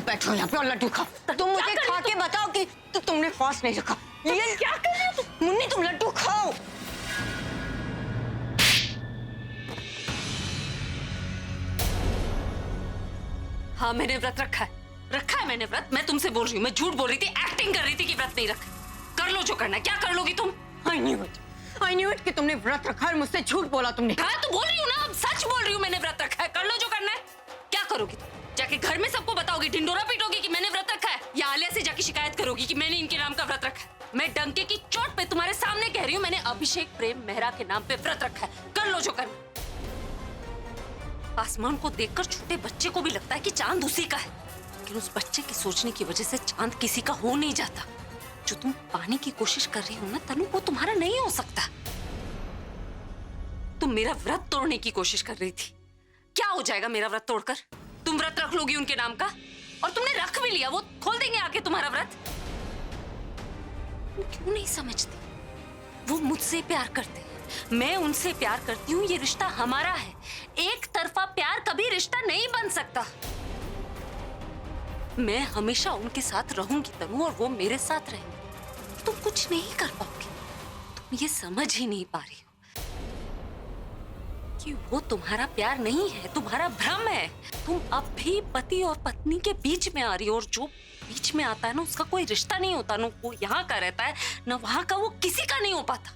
बैठो यहाँ पे और लड्डू खाओ। तुम मुझे खा के बताओ कि तुमने फास्ट नहीं रखा। ये क्या कर रही हो तुम? मुन्नी तुम लड्डू खाओ। हाँ मैंने व्रत रखा है मैंने व्रत। मैं तुमसे बोल रही हूँ, मैं झूठ बोल रही थी, एक्टिंग कर रही थी कि व्रत नहीं रखा। कर लो जो करना है। क्या कर लोगी तुम? I knew it कि तुमने व्रत रखा और मुझसे झूठ बोला तुमने। हाँ तो बोल रही हूँ ना, सच बोल रही हूँ, मैंने व्रत रखा है। कर लो जो करना है। क्या करोगी तुम? जाके घर में सबको बताओगी, ढिंडोरा पीटोगी कि मैंने व्रत रखा है, या आलिया से जाके शिकायत करोगी कि मैंने इनके नाम का व्रत रखा है? मैं डंके की चोट पे तुम्हारे सामने कह रही हूँ, मैंने अभिषेक प्रेम मेहरा के नाम पे व्रत रखा है। कर लो जो करना। आसमान को देखकर छोटे बच्चे को भी लगता है कि चांद उसी का है, लेकिन उस बच्चे की सोचने की वजह से चांद किसी का हो नहीं जाता। जो तुम पाने की कोशिश कर रही हो ना तनु, वो तुम्हारा नहीं हो सकता। तुम मेरा व्रत तोड़ने की कोशिश कर रही थी। क्या हो जाएगा मेरा व्रत तोड़कर? तुम व्रत रख लोगी उनके नाम का, और तुमने रख भी लिया, वो खोल देंगे आके तुम्हारा व्रत। क्यों नहीं समझती? वो मुझसे प्यार करते हैं, मैं उनसे प्यार करती हूँ, ये रिश्ता हमारा है। एक तरफा प्यार कभी रिश्ता नहीं बन सकता। मैं हमेशा उनके साथ रहूंगी तनु, और वो मेरे साथ रहेंगे। तुम कुछ नहीं कर पाओगे। तुम ये समझ ही नहीं पा रही हो कि वो तुम्हारा प्यार नहीं है, तुम्हारा भ्रम है। तुम अब भी पति और पत्नी के बीच में आ रही हो, और जो बीच में आता है ना उसका कोई रिश्ता नहीं होता। ना वो यहाँ का रहता है, ना वहां का, वो किसी का नहीं हो पाता।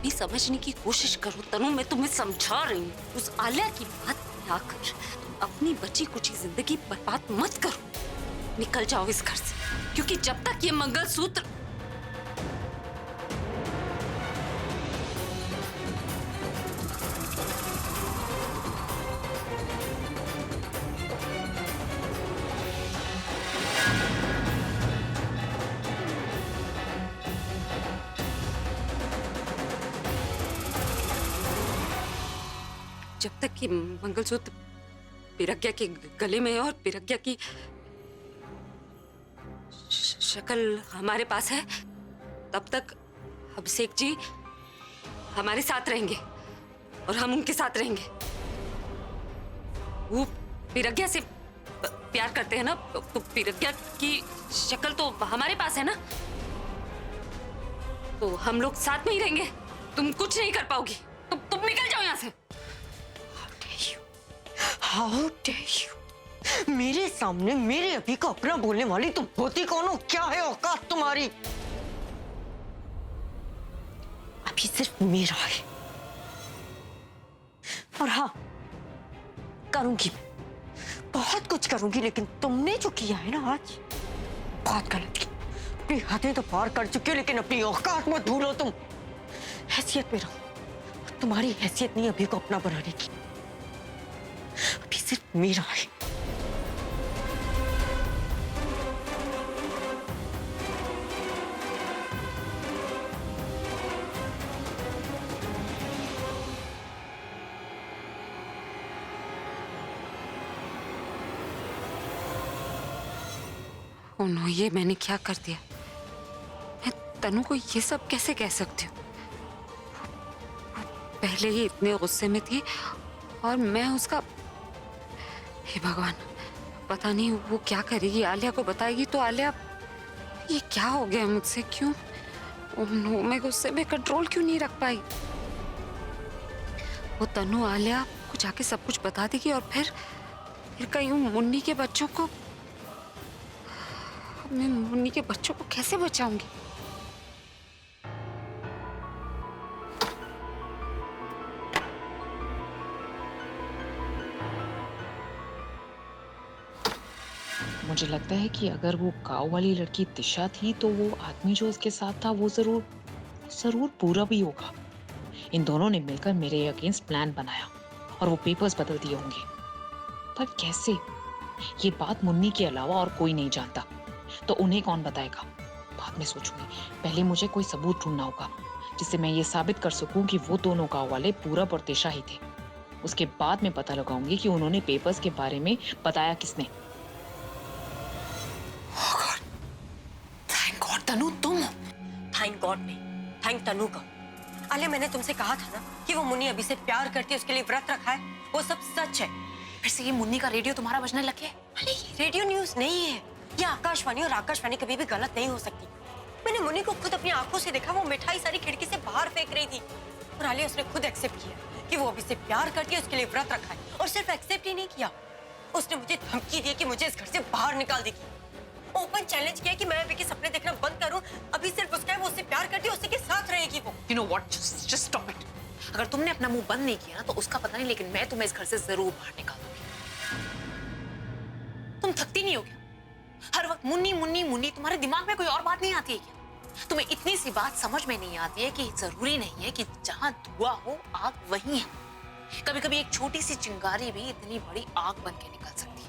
भी समझने की कोशिश करो तनु, मैं तुम्हें समझा रही हूँ। उस आलिया की बात में आकर तुम अपनी बची कुची जिंदगी बर्बाद मत करो। निकल जाओ इस घर से, क्योंकि जब तक ये मंगलसूत्र पिरग्या के गले में है और पिरग्या की शक्ल हमारे पास है, तब तक अभिषेक जी हमारे साथ रहेंगे और हम उनके साथ रहेंगे। वो पिरग्या से प्यार करते हैं ना, तो पिरग्या की शक्ल तो हमारे पास है ना, तो हम लोग साथ में ही रहेंगे। तुम कुछ नहीं कर पाओगी। तुम निकल जाओ यहाँ से। How dare you? मेरे सामने मेरे अभी का अपना बोलने वाली तुम होती कौन हो? क्या है औकात तुम्हारी? अभी सिर्फ मेरा है, और हाँ करूंगी, बहुत कुछ करूंगी, लेकिन तुमने जो किया है ना आज, बहुत गलत किया। अपनी हदें तो पार कर चुके हो, लेकिन अपनी औकात मत भूलो। तुम हैसियत में रहो। तुम्हारी हैसियत नहीं अभी को अपना बनाने की। अभी सिर्फ मेरा है। ओह नो, ये मैंने क्या कर दिया? मैं तनु को ये सब कैसे कह सकती हूँ? पहले ही इतने गुस्से में थी, और मैं उसका, हे भगवान, पता नहीं वो क्या करेगी। आलिया को बताएगी तो आलिया, ये क्या हो गया मुझसे? क्यों? ओह नो, मैं गुस्से में कंट्रोल क्यों नहीं रख पाई? वो तनु आलिया को जाके सब कुछ बता देगी, और फिर कहीं मुन्नी के बच्चों को, मैं मुन्नी के बच्चों को कैसे बचाऊंगी? मुझे लगता है कि अगर वो गांव वाली लड़की दिशा थी तो वो आदमी जो उसके साथ था वो जरूर पूरा भी होगा। इन दोनों ने मिलकर मेरे अगेंस्ट प्लान बनाया और वो पेपर्स बदल दिए होंगे। पर कैसे? ये बात मुन्नी के अलावा और कोई नहीं जानता, तो उन्हें कौन बताएगा? बाद में सोचूंगी। पहले मुझे कोई सबूत ढूंढना होगा जिससे मैं ये साबित कर सकूं कि वो दोनों गांव वाले पूरब और दिशा ही थे। उसके बाद मैं पता लगाऊंगी कि उन्होंने पेपर्स के बारे में बताया किसने। थैंक गॉड तनु तुम। थैंक गॉड नहीं, थैंक तनु का। आलिया, मैंने तुमसे कहा था ना कि वो मुन्नी अभी से प्यार करती है, उसके लिए व्रत रखा है। वो सब सच है। फिर से ये मुन्नी का रेडियो तुम्हारा बजने लग गया है? अरे ये रेडियो न्यूज नहीं है, ये आकाशवाणी, और आकाशवाणी कभी भी गलत नहीं हो सकती। मैंने मुन्नी को खुद अपनी आंखों से देखा, वो मिठाई सारी खिड़की से बाहर फेंक रही थी। और आलिया उसने खुद एक्सेप्ट किया कि वो अभी से प्यार करती है, उसके लिए व्रत रखा है। और सिर्फ एक्सेप्ट ही नहीं किया, उसने मुझे धमकी दी कि मुझे इस घर से बाहर निकाल देगी। ओपन चैलेंज किया कि मैं अभी के सपने देखना बंद करूं। अभी सिर्फ उसका है, वो उससे प्यार करती है, उसी के साथ रहेगी वो। You know what? Just stop it. अगर तुमने अपना मुंह बंद नहीं किया ना तो उसका पता नहीं, लेकिन मैं तुम्हें इस घर से जरूर बाहर निकाल दूंगी। तुम थकती नहीं हो क्या? हर वक्त मुन्नी मुन्नी मुन्नी, तुम्हारे दिमाग में कोई और बात नहीं आती है क्या? तुम्हें इतनी सी बात समझ में नहीं आती है कि जरूरी नहीं है कि जहां धुआं हो आग वहीं है। कभी कभी एक छोटी सी चिंगारी भी इतनी बड़ी आग बन के निकल सकती है।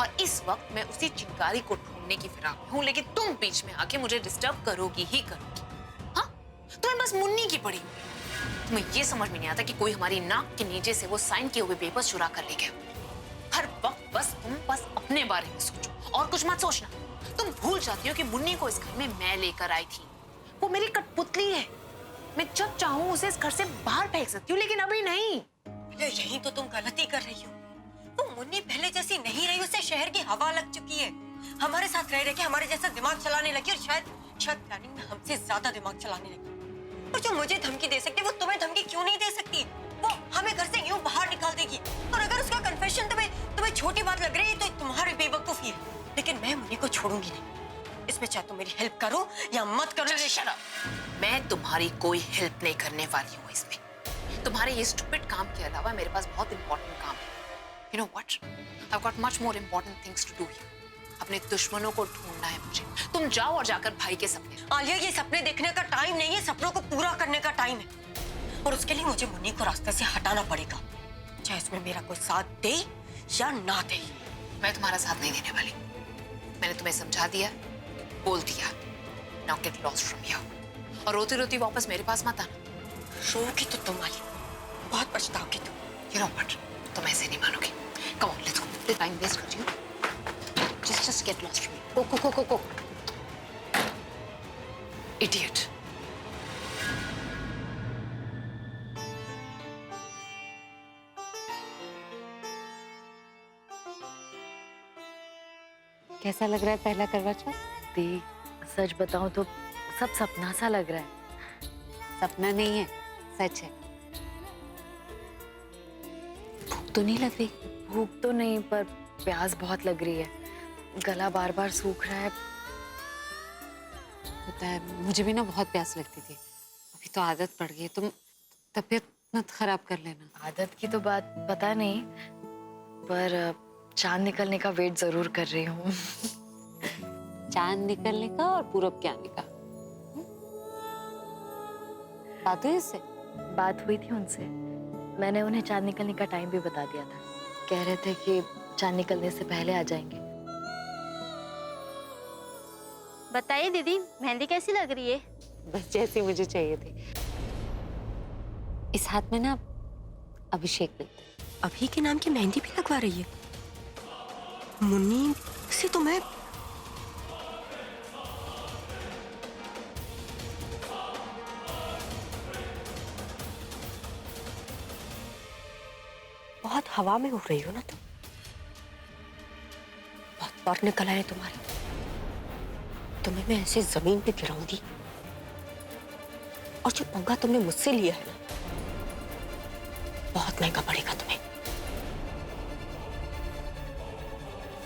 और इस वक्त मैं उसी चिंगारी को ढूंढने की फिराक में हूँ, लेकिन तुम बीच में आके मुझे डिस्टर्ब करोगी ही करोगी। हाँ, तुम्हें बस मुन्नी की पड़ी हुई है। तुम्हें ये समझ में नहीं आता कि कोई हमारी नाक के नीचे से वो साइन किए हुए पेपर्स चुरा कर ले गया। हर वक्त तुम बस अपने बारे में सोचो और कुछ मत सोचना। तुम भूल जाती हो कि मुन्नी को इस घर में मैं लेकर आई थी। वो मेरी कठपुतली है। मैं जब चाहूँ उसे इस घर से बाहर फेंक सकती हूँ, लेकिन अभी नहीं। यही तो तुम गलती कर रही हो। वो मुन्नी पहले जैसी नहीं रही, उसे शहर की हवा लग चुकी है। हमारे साथ रह के हमारे जैसा दिमाग चलाने लगी, और शायद प्लानिंग में हमसे ज्यादा दिमाग चलाने लगी। और जो मुझे धमकी दे सकती है, वो तुम्हें धमकी क्यों नहीं दे सकती? वो हमें घर से यूं बाहर निकाल देगी। और अगर उसका कन्फेशन तुम्हें छोटी बात लग रही है तो तुम्हारी बेवकूफी है, लेकिन मैं मुन्नी को छोड़ूंगी नहीं। इसमें चाहे तुम मेरी हेल्प करो या मत करो। मैं तुम्हारी कोई हेल्प नहीं करने वाली हूँ इसमें। तुम्हारे ये स्टूपिड काम के अलावा मेरे पास बहुत इंपॉर्टेंट काम है। You know what? I've got much more important things to do here. अपने दुश्मनों को ढूंढना है मुझे। तुम जाओ और जाकर भाई के सपने। आलिया, ये सपने देखने का टाइम नहीं है, सपनों को पूरा करने का टाइम है। और उसके लिए मुझे मुन्नी को रास्ते से हटाना पड़ेगा, चाहे उसमें मेरा कोई साथ दे या ना दे। मैं तुम्हारा साथ नहीं देने वाली। मैंने तुम्हें समझा दिया, बोल दिया। Now get lost from here. और रोती रोती वापस मेरे पास मत आना। रोगी तो तुम आलिया, बहुत पछताओगी तुम। You know what? तुम ऐसे नहीं मानोगे। Come on, let's go. Time waste कर रही हो। Just get lost from here. Go. Idiot. कैसा लग रहा है पहला करवा चौथ? दी, सच बताऊं तो सब सपना सा लग रहा है। सपना नहीं है, सच है। भूख तो नहीं लग रही? भूख तो नहीं, पर प्यास बहुत लग रही है। गला बार बार सूख रहा है। होता है, मुझे भी ना बहुत प्यास लगती थी। अभी तो आदत पड़ गई। तुम तबीयत मत खराब कर लेना। आदत की तो बात पता नहीं, पर चांद निकलने का वेट जरूर कर रही हूँ। चांद निकलने का और पूरब के आने का बात हुई इससे? बात हुई थी उनसे। मैंने उन्हें चांद निकलने का टाइम भी बता दिया था। कह रहे थे कि चांद निकलने से पहले आ जाएंगे। बताइए दीदी, मेहंदी कैसी लग रही है? बस जैसी मुझे चाहिए थी। इस हाथ में ना अभिषेक लिखते। अभी के नाम की मेहंदी भी लगवा रही है मुन्नी से? तो मैं बहुत हवा में उड़ रही हो ना तुम। बहुत पढ़ने कला है तुम्हारी। तुम्हें मैं ऐसे जमीन पे गिराऊंगी, और जो पंगा तुमने मुझसे लिया है ना, बहुत महंगा पड़ेगा तुम्हें।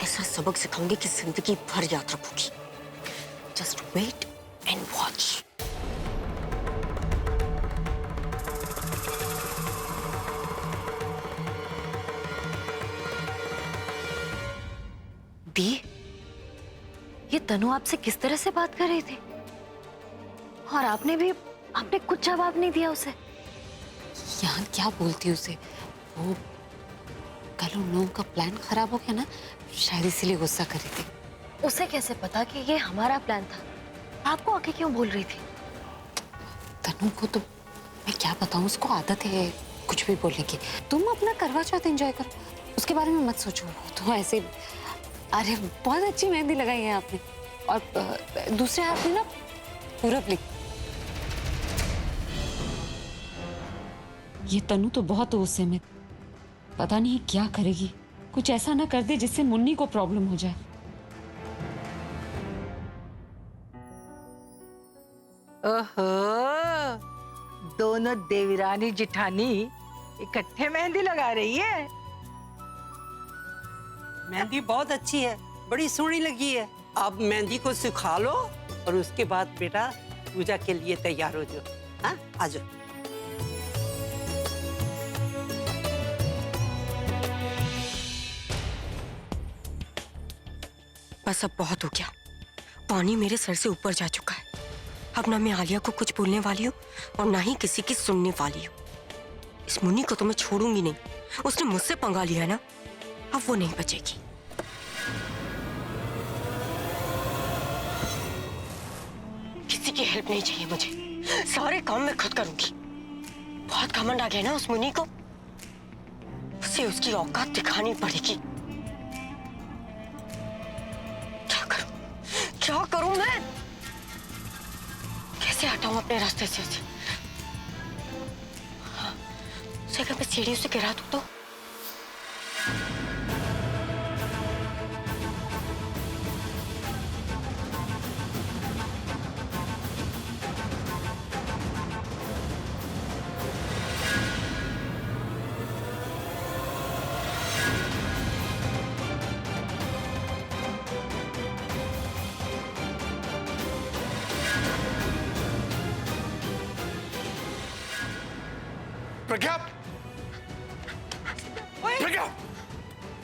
ऐसा सबक सिखाऊंगी कि जिंदगी भर याद रखोगी। Just wait and watch. दी, ये तनु आपसे किस तरह से बात कर रही थी? और आपने कुछ जवाब नहीं दिया उसे। यार क्या बोलती उसे? वो कल उन लोगों का प्लान खराब हो गया ना, शायद इसीलिए गुस्सा कर रही थी। उसे कैसे पता कि ये हमारा प्लान था? आपको आके क्यों बोल रही थी? तनु को तो मैं क्या बताऊं, उसको आदत है कुछ भी बोलने की। तुम अपना करवा चौथ एंजॉय करो, उसके बारे में मत सोचो। तो ऐसे, अरे बहुत अच्छी मेहंदी लगाई है आपने। और दूसरे हाथ में ना पूरब लिख। ये तनु तो बहुत गुस्से में, पता नहीं क्या करेगी। कुछ ऐसा ना कर दे जिससे मुन्नी को प्रॉब्लम हो जाए। ओहो, दोनों देवरानी जिठानी इकट्ठे मेहंदी लगा रही है। मेहंदी बहुत अच्छी है, बड़ी सोहनी लगी है। अब मेहंदी को सुखा लो और उसके बाद बेटा पूजा के लिए तैयार हो जाओ। हाँ, आ जाओ। बस अब बहुत हो गया, पानी मेरे सर से ऊपर जा चुका है। अब ना मैं आलिया को कुछ बोलने वाली हूँ और ना ही किसी की सुनने वाली हूँ। इस मुन्नी को तो मैं छोड़ूंगी नहीं, उसने मुझसे पंगा लिया है ना, अब वो नहीं बचेगी। किसी की हेल्प नहीं चाहिए मुझे, सारे काम मैं खुद करूंगी। बहुत घमंड आ गया ना उस मुन्नी को, उसे उसकी औकात दिखानी पड़ेगी। क्या करूं मैं? कैसे हटाऊं अपने रास्ते से उसे? हाँ, उसे अगर मैं सीढ़ियों से गिरा दूं तो? प्रज्ञा! प्रज्ञा!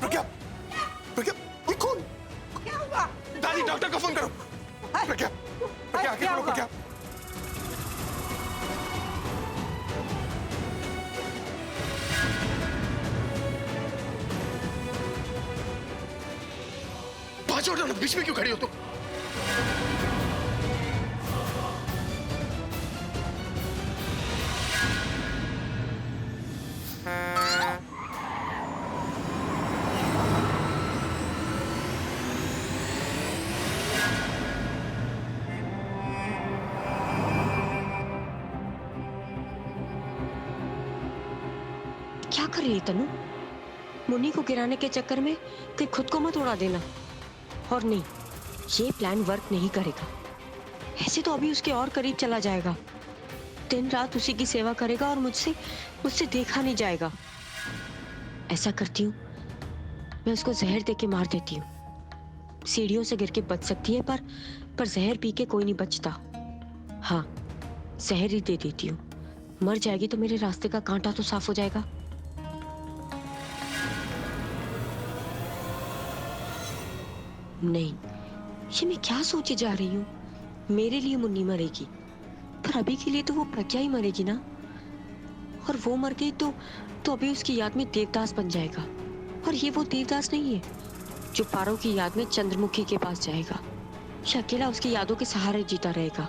प्रज्ञा! प्रज्ञा! ये कौन? क्या हुआ? दादी, डॉक्टर को फोन करो। प्रज्ञा! प्रज्ञा, आके बोलो प्रज्ञा। बाजू हटो ना, बीच में क्यों खड़ी हो तुम? क्या कर रही है तनु? मुन्नी को गिराने के चक्कर में कहीं खुद को मत उड़ा देना। और नहीं, ये प्लान वर्क नहीं करेगा। ऐसे तो अभी उसके और करीब चला जाएगा, दिन रात उसी की सेवा करेगा और मुझसे देखा नहीं जाएगा। ऐसा करती हूँ, मैं उसको जहर देके मार देती हूँ। सीढ़ियों से गिर के बच सकती है, पर जहर पी के कोई नहीं बचता। हाँ, जहर ही दे देती हूँ। मर जाएगी तो मेरे रास्ते का कांटा तो साफ हो जाएगा। नहीं, ये मैं क्या सोचे जा रही हूँ? मेरे लिए मुन्नी मरेगी, पर अभी के लिए तो वो प्रज्ञा ही मरेगी ना। और वो मर गई तो अभी उसकी याद में देवदास बन जाएगा। और ये वो देवदास नहीं है जो पारो की याद में चंद्रमुखी के पास जाएगा। ये अकेला उसकी यादों के सहारे जीता रहेगा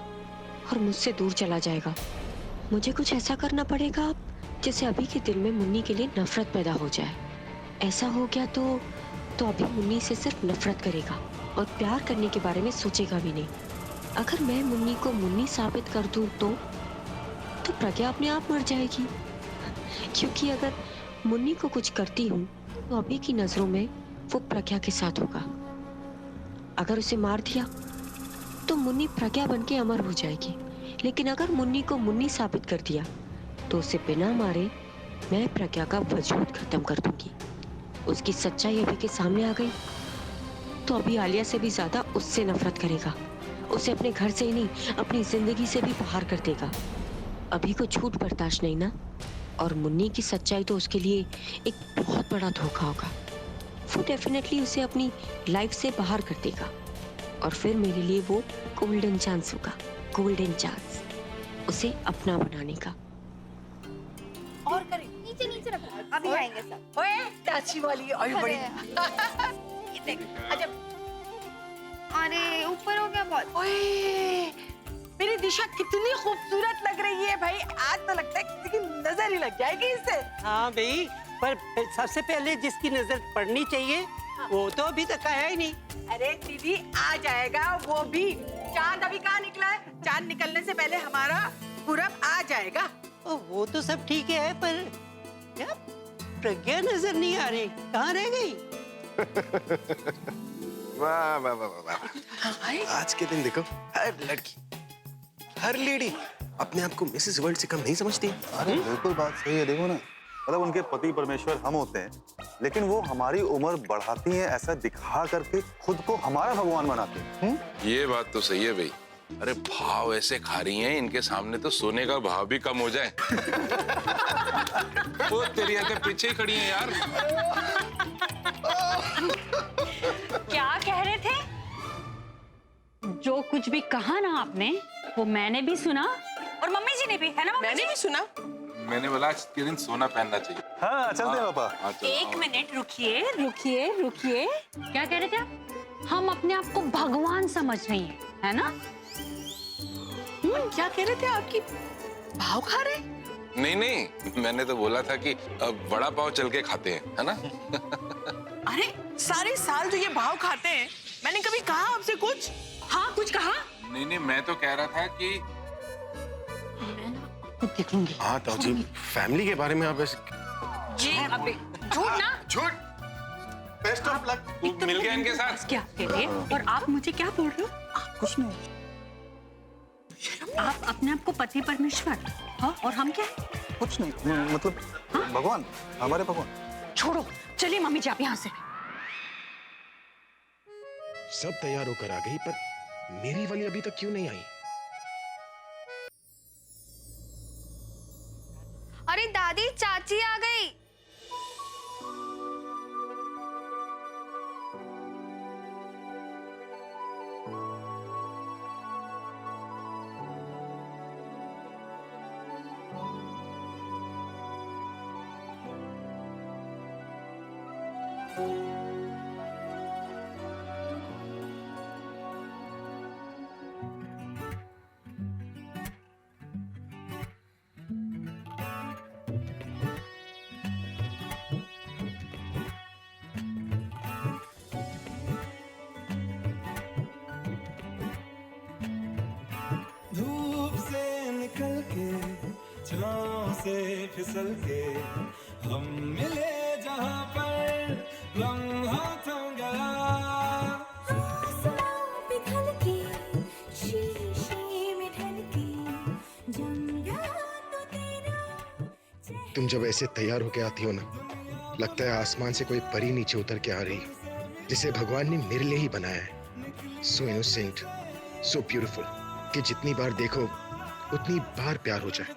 और मुझसे दूर चला जाएगा। मुझे कुछ ऐसा करना पड़ेगा जिससे अभी के दिल में मुन्नी के लिए नफरत पैदा हो जाए। ऐसा हो गया तो अभी मुन्नी से सिर्फ नफरत करेगा और प्यार करने के बारे में सोचेगा भी नहीं। अगर मैं मुन्नी को मुन्नी साबित कर दूं तो प्रज्ञा अपने आप मर जाएगी। क्योंकि अगर मुन्नी को कुछ करती हूँ तो अभी की नजरों में वो प्रज्ञा के साथ होगा। अगर उसे मार दिया तो मुन्नी प्रज्ञा बन के अमर हो जाएगी। लेकिन अगर मुन्नी को मुन्नी साबित कर दिया तो उसे बिना मारे मैं प्रज्ञा का वजूद खत्म कर दूंगी। उसकी सच्चाई अभी के सामने आ गई तो अभी आलिया से भी ज्यादा उससे नफरत करेगा। उसे अपने घर से ही नहीं, अपनी जिंदगी से भी बाहर कर देगा। अभी को झूठ बर्दाश्त नहीं ना, और मुन्नी की सच्चाई तो उसके लिए एक बहुत बड़ा धोखा होगा। वो डेफिनेटली उसे अपनी लाइफ से बाहर कर देगा और फिर मेरे लिए वो गोल्डन चांस होगा, गोल्डन चांस उसे अपना बनाने का। और करें। नीचे नीचे रखो, अभी आएंगे सब। ओए, चाची वाली और बड़ी। ये देख, अजब। अरे ऊपर हो गया बहुत। ओए, मेरी दिशा कितनी खूबसूरत लग रही है भाई। आज तो लगता है किसी की नजर ही लग जाएगी इससे। हाँ भाई, पर सबसे पहले जिसकी नजर पड़नी चाहिए वो तो अभी तक आया ही नहीं। अरे दीदी, आ जाएगा वो भी। चांद अभी कहाँ निकला है? चांद निकलने से पहले हमारा पूरब आ जाएगा। वो तो सब ठीक है, पर यार प्रज्ञा नजर नहीं आ रही, कहाँ रह गई? वाह वाह वाह वाह। आज के दिन देखो, हर लड़की, हर लेडी अपने आप को मिसेस वर्ल्ड से कम नहीं समझती। अरे बिल्कुल बात सही है। देखो ना, मतलब उनके पति परमेश्वर हम होते हैं, लेकिन वो हमारी उम्र बढ़ाती हैं ऐसा दिखा करके खुद को हमारा भगवान बनाते हैं। ये बात तो सही है भाई। अरे भाव ऐसे खा रही हैं, इनके सामने तो सोने का भाव भी कम हो जाए। वो तेरी आंखें पीछे ही खड़ी हैं यार। क्या कह रहे थे? जो कुछ भी कहा ना आपने, वो मैंने भी सुना और मम्मी जी ने भी, है ना मम्मी मैंने जी? भी सुना। मैंने बोला आज के दिन सोना पहनना चाहिए। हाँ चलते हैं पापा। हाँ, चलो। एक मिनट रुकिए रुकिए रुकिए। क्या कह रहे थे आप? हम अपने आप को भगवान समझ रही हैं, है ना? क्या कह रहे थे आपकी भाव खा रहे? नहीं नहीं, मैंने तो बोला था कि बड़ा पाव चल के खाते हैं, है ना? अरे सारे साल जो ये भाव खाते हैं, मैंने कभी कहा आपसे कुछ? हाँ कुछ कहा? नहीं नहीं, मैं तो कह रहा था कि खुद देख लूंगी। हाँ ताऊ जी, फैमिली के बारे में आप ऐसे जी अबे झूठ ना। झूठ। Best of luck. तू मिल गया इनके साथ। क्या कह रहे? और आप मुझे क्या बोल रहे हो? कुछ नहीं। आप अपने आप को पति परमेश्वर, हाँ, और हम क्या है? कुछ नहीं, मतलब भगवान, हमारे भगवान। छोड़ो, चलिए मम्मी जी आप यहाँ से। सब तैयार होकर आ गई, पर मेरी वाली अभी तक क्यों नहीं आई? अरे दादी, चाची आ गई। धूप से निकल के, छाँव से फिसल के, हम मिले जहाँ पर लम्हा थम गया। आसमां पिघल के, शीशे में ढल के, जम गया तो तेरा। तुम जब ऐसे तैयार होके आती हो ना, लगता है आसमान से कोई परी नीचे उतर के आ रही, जिसे भगवान ने मेरे लिए ही बनाया है। सो इनोसेंट, सो ब्यूटीफुल कि जितनी बार देखो उतनी बार प्यार हो जाए।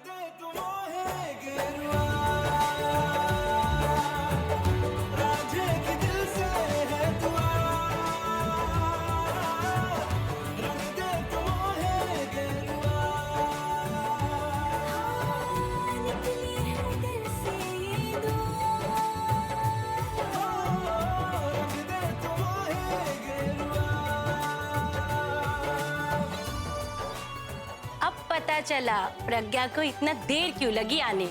पता चला प्रज्ञा को इतना देर क्यों लगी आने।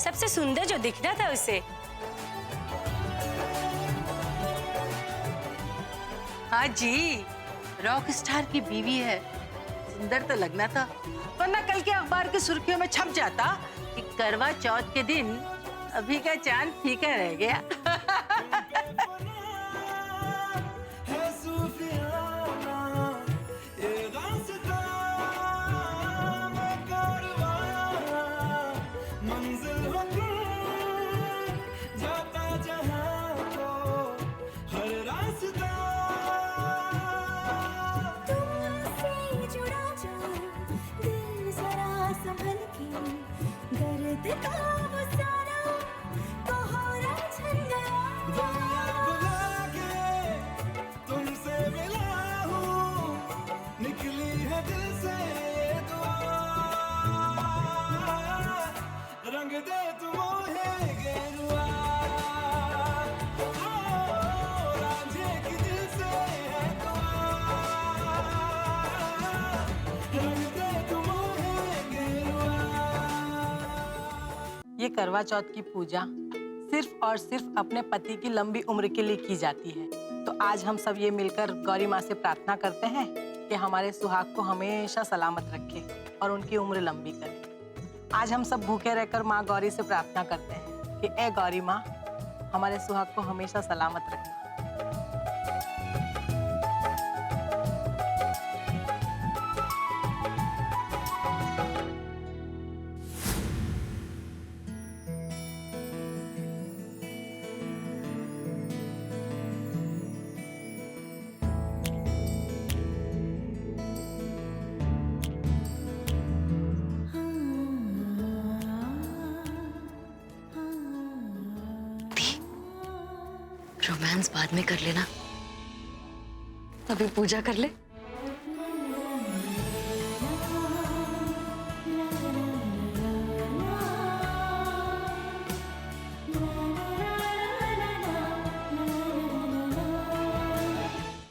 सबसे सुंदर जो दिखना था उसे। हाँ जी, रॉक स्टार की बीवी है, सुंदर तो लगना था, वरना कल के अखबार की सुर्खियों में छप जाता कि करवा चौथ के दिन अभी का चांद फीका रह गया। ये करवा चौथ की पूजा सिर्फ और सिर्फ अपने पति की लंबी उम्र के लिए की जाती है। तो आज हम सब ये मिलकर गौरी माँ से प्रार्थना करते हैं कि हमारे सुहाग को हमेशा सलामत रखे और उनकी उम्र लंबी करे। आज हम सब भूखे रहकर माँ गौरी से प्रार्थना करते हैं कि ए गौरी माँ, हमारे सुहाग को हमेशा सलामत रखना। रोमांस बाद में कर लेना, अभी पूजा कर ले।